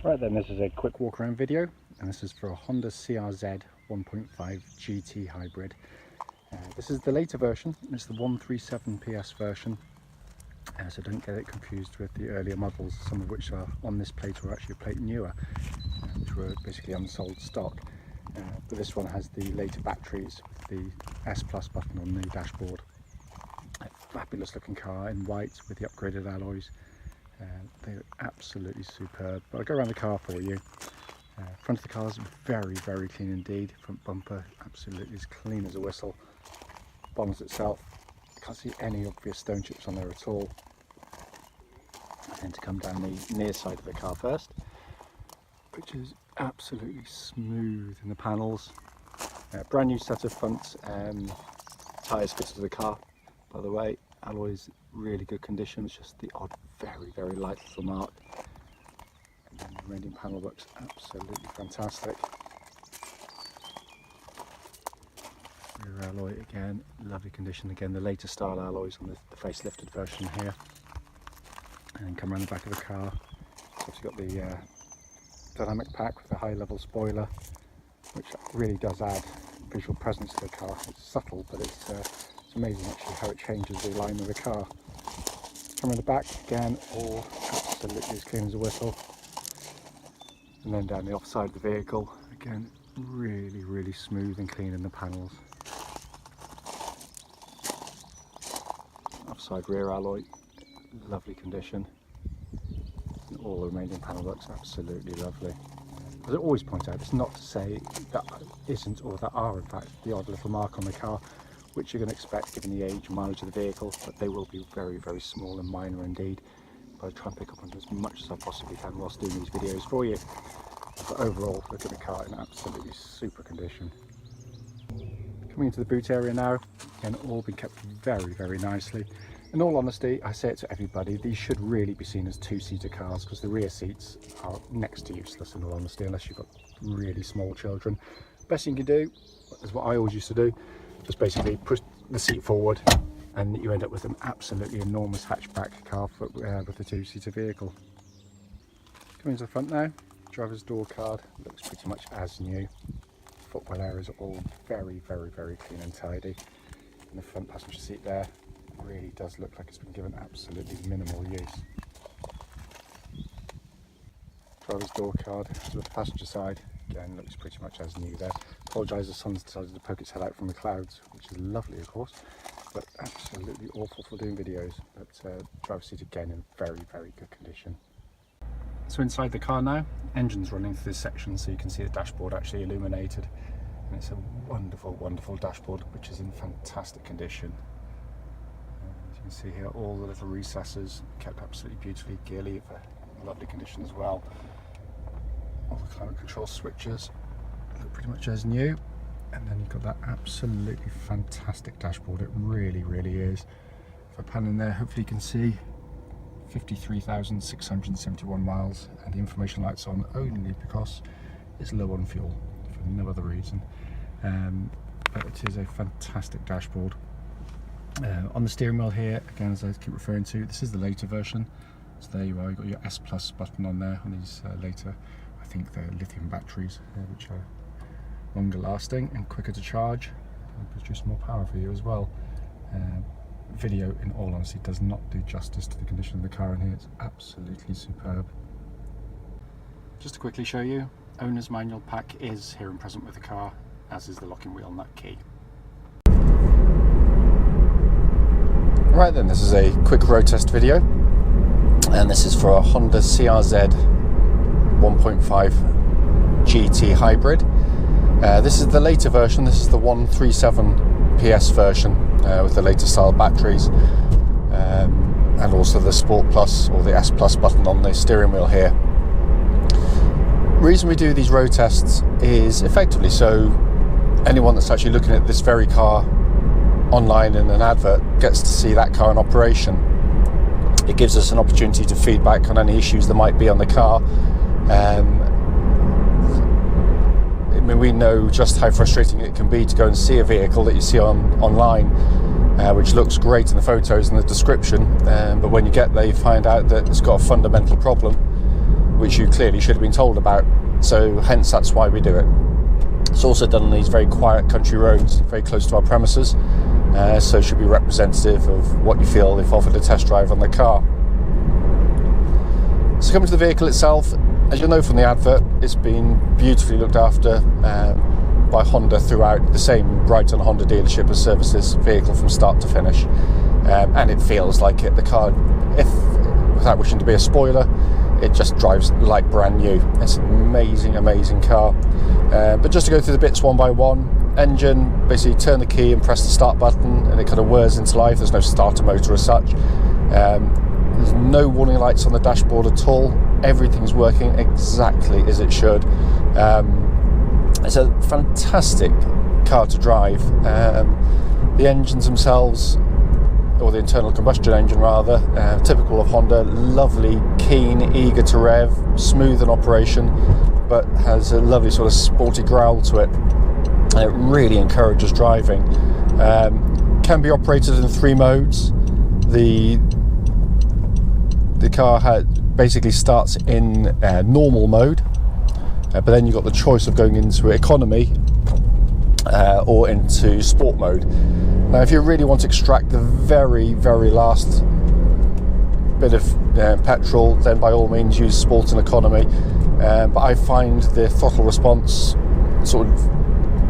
Right then, this is a quick walk around video, and this is for a Honda CRZ 1.5 GT hybrid. This is the later version. It's the 137 PS version, so don't get it confused with the earlier models, some of which are on this plate or actually a plate newer, which were basically unsold stock. But this one has the later batteries with the S Plus button on the dashboard. A fabulous looking car in white with the upgraded alloys. They're absolutely superb. But I'll go around the car for you. Front of the car is very, very clean indeed. Front bumper absolutely as clean as a whistle. Bonnet itself, can't see any obvious stone chips on there at all. And then to come down the near side of the car first, which is absolutely smooth in the panels. Brand new set of front tyres fitted to the car, by the way. Alloys really good condition, it's just the odd very light little mark. And then the radiant panel looks absolutely fantastic. Rear alloy again, lovely condition. Again, the later style alloys on the facelifted version here. And then come around the back of the car. It's obviously got the dynamic pack with a high level spoiler, which really does add visual presence to the car. It's subtle, but it's amazing actually how it changes the line of the car. Come around the back, again, all absolutely as clean as a whistle. And then down the offside of the vehicle, again, really smooth and clean in the panels. Offside rear alloy, lovely condition. And all the remaining panel looks absolutely lovely. As I always point out, it's not to say that isn't, or that are in fact, the odd little mark on the car, which you're going to expect given the age and mileage of the vehicle, but they will be very small and minor indeed. But I'll try and pick up on as much as I possibly can whilst doing these videos for you. But overall, look at the car in absolutely super condition. Coming into the boot area now, again, all been kept very nicely. In all honesty, I say it to everybody, these should really be seen as two-seater cars, because the rear seats are next to useless in all honesty, unless you've got really small children. Best thing you can do is what I always used to do, just basically push the seat forward and you end up with an absolutely enormous hatchback car with a two-seater vehicle. Coming to the front now, driver's door card looks pretty much as new. Footwell areas are all very clean and tidy. And the front passenger seat there really does look like it's been given absolutely minimal use. Driver's door card with the passenger side, again, looks pretty much as new there. Apologise, the sun's decided to poke its head out from the clouds, which is lovely of course, but absolutely awful for doing videos. But driver's seat again in very good condition. So inside the car now, engine's running through this section, so you can see the dashboard actually illuminated, and it's a wonderful dashboard which is in fantastic condition. As you can see here, all the little recesses kept absolutely beautifully, gear lever in lovely condition as well. All the climate control switches look pretty much as new, and then you've got that absolutely fantastic dashboard. It really is. If I pan in there, hopefully you can see 53,671 miles, and the information light's on only because it's low on fuel, for no other reason. But it is a fantastic dashboard. On the steering wheel here, again, as I keep referring to, this is the later version. So there you are, you've got your S Plus button on there on these later, I think they're lithium batteries, which are longer lasting and quicker to charge and produce more power for you as well. Video, in all honesty, does not do justice to the condition of the car in here. It's absolutely superb. Just to quickly show you, owner's manual pack is here and present with the car, as is the locking wheel nut key. Right then, this is a quick road test video, and this is for a Honda CRZ 1.5 GT hybrid. This is the later version. This is the 137 PS version with the later style batteries, and also the Sport Plus or the S Plus button on the steering wheel here. The reason we do these road tests is effectively so anyone that's actually looking at this very car online in an advert gets to see that car in operation. It gives us an opportunity to feedback on any issues there might be on the car. I mean, we know just how frustrating it can be to go and see a vehicle that you see online, which looks great in the photos and the description, but when you get there you find out that it's got a fundamental problem which you clearly should have been told about, so hence that's why we do it. It's also done on these very quiet country roads, very close to our premises, so it should be representative of what you feel if offered a test drive on the car. So coming to the vehicle itself, as you'll know from the advert, it's been beautifully looked after by Honda throughout. The same Brighton Honda dealership has serviced this vehicle from start to finish, and it feels like it. The car, without wishing to be a spoiler, it just drives like brand new. It's an amazing, amazing car. But just to go through the bits one by one, engine, basically turn the key and press the start button and it kind of whirs into life. There's no starter motor as such. There's no warning lights on the dashboard at all. Everything's working exactly as it should. It's a fantastic car to drive. The engines themselves, or the internal combustion engine rather, typical of Honda, lovely, keen, eager to rev, smooth in operation, but has a lovely sort of sporty growl to it, and it really encourages driving. Can be operated in 3 modes. The car basically starts in normal mode, but then you've got the choice of going into economy or into sport mode. Now if you really want to extract the very, very last bit of petrol, then by all means use sport and economy, but I find the throttle response sort of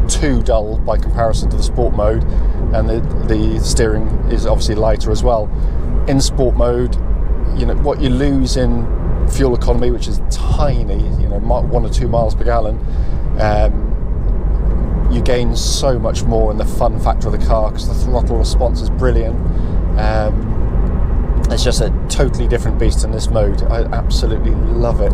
too dull by comparison to the sport mode, and the steering is obviously lighter as well. In sport mode, you know, what you lose in fuel economy, which is tiny, you know, 1 or 2 miles per gallon, you gain so much more in the fun factor of the car because the throttle response is brilliant. It's just a totally different beast in this mode. I absolutely love it.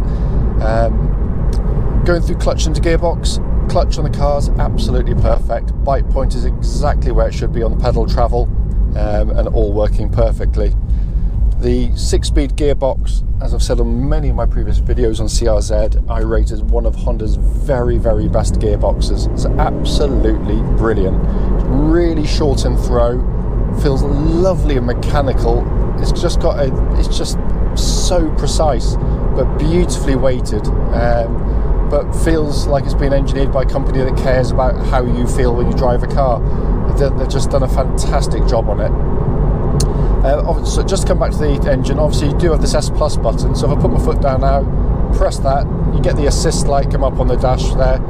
Going through clutch into gearbox, clutch on the car is absolutely perfect. Bite point is exactly where it should be on the pedal travel, and all working perfectly. The 6-speed gearbox, as I've said on many of my previous videos on CRZ, I rate as one of Honda's very, very best gearboxes. It's absolutely brilliant. It's really short in throw, feels lovely and mechanical. It's just so precise, but beautifully weighted, but feels like it's been engineered by a company that cares about how you feel when you drive a car. They've just done a fantastic job on it. So just to come back to the engine, obviously you do have this S Plus button, so if I put my foot down now, press that, you get the assist light come up on the dash there,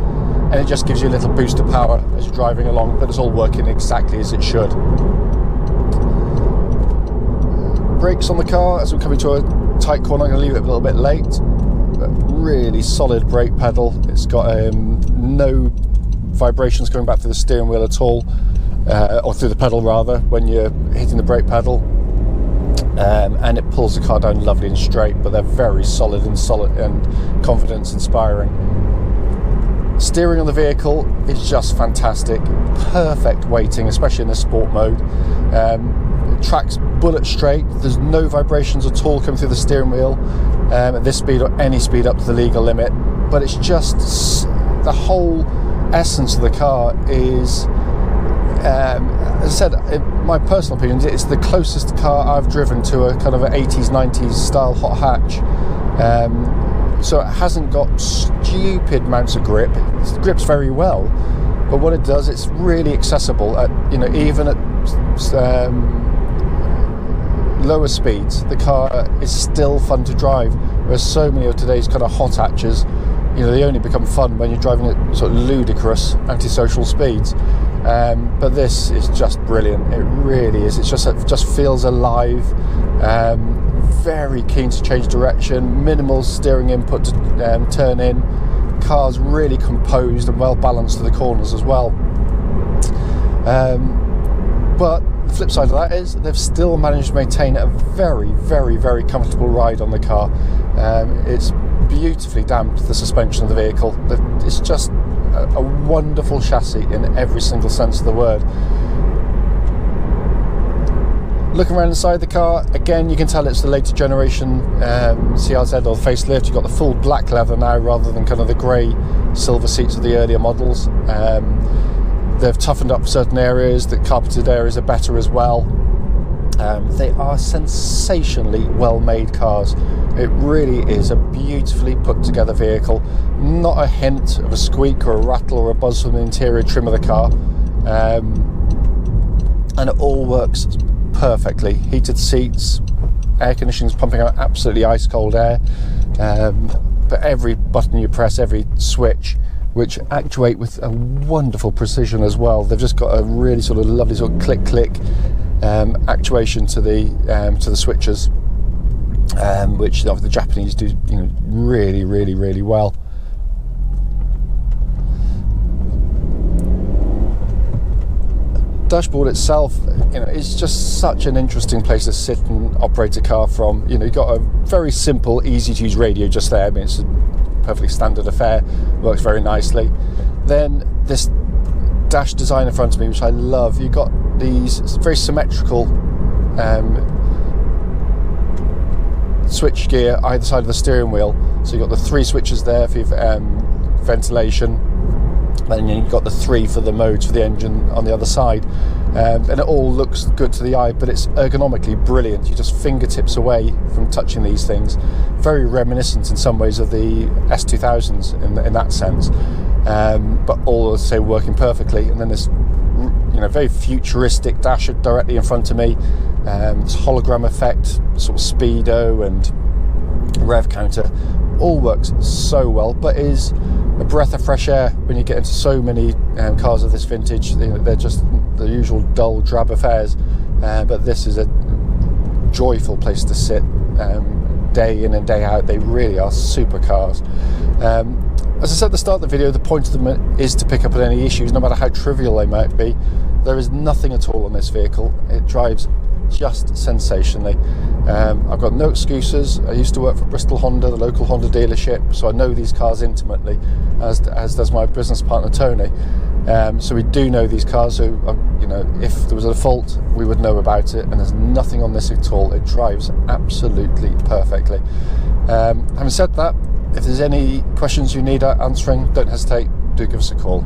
and it just gives you a little boost of power as you're driving along, but it's all working exactly as it should. Brakes on the car, as we come into a tight corner, I'm going to leave it a little bit late, but really solid brake pedal. It's got no vibrations coming back through the steering wheel at all, or through the pedal rather, when you're hitting the brake pedal. And it pulls the car down lovely and straight, but they're very solid and confidence inspiring. Steering on the vehicle is just fantastic, perfect weighting, especially in the sport mode. It tracks bullet straight, there's no vibrations at all coming through the steering wheel at this speed or any speed up to the legal limit, but it's just the whole essence of the car is, as I said, in my personal opinion, it's the closest car I've driven to a kind of an 80s, 90s style hot hatch. So it hasn't got stupid amounts of grip. It grips very well, but what it does, it's really accessible at, you know, even at lower speeds, the car is still fun to drive. Whereas so many of today's kind of hot hatches, you know, they only become fun when you're driving at sort of ludicrous antisocial speeds. But this is just brilliant. It really is. It just feels alive. Very keen to change direction. Minimal steering input to turn in. Car's really composed and well balanced to the corners as well. But the flip side of that is they've still managed to maintain a very, very, very comfortable ride on the car. It's beautifully damped, the suspension of the vehicle. It's just a wonderful chassis in every single sense of the word. Looking around inside the car, again, you can tell it's the later generation CRZ or facelift. You've got the full black leather now rather than kind of the grey silver seats of the earlier models. They've toughened up certain areas. The carpeted areas are better as well. They are sensationally well made cars. It really is a beautifully put together vehicle. Not a hint of a squeak or a rattle or a buzz from the interior trim of the car. And it all works perfectly. Heated seats, air conditioning is pumping out absolutely ice cold air. But every button you press, every switch, which actuate with a wonderful precision as well. They've just got a really sort of lovely sort of click actuation to the switches, which the Japanese do, really well. Dashboard itself, is just such an interesting place to sit and operate a car from. You've got a very simple, easy to use radio just there. I mean, it's a perfectly standard affair, works very nicely. Then this dash design in front of me, which I love. You've got these very symmetrical switch gear either side of the steering wheel. So you've got the 3 switches there for your ventilation, and you've got the 3 for the modes for the engine on the other side, and it all looks good to the eye, but it's ergonomically brilliant. You're just fingertips away from touching these things. Very reminiscent in some ways of the S2000s in that sense, but all, as I say, working perfectly. And then this very futuristic dash directly in front of me, this hologram effect, sort of speedo and rev counter, all works so well, but is a breath of fresh air when you get into so many cars of this vintage. They're just the usual dull, drab affairs, but this is a joyful place to sit day in and day out. They really are super cars. As I said at the start of the video, the point of them is to pick up on any issues, no matter how trivial they might be. There is nothing at all on this vehicle. It drives just sensationally. I've got no excuses. I used to work for Bristol Honda, the local Honda dealership, so I know these cars intimately, as does my business partner Tony. So we do know these cars, so if there was a fault, we would know about it, and there's nothing on this at all. It drives absolutely perfectly. Having said that, if there's any questions you need answering, don't hesitate, do give us a call.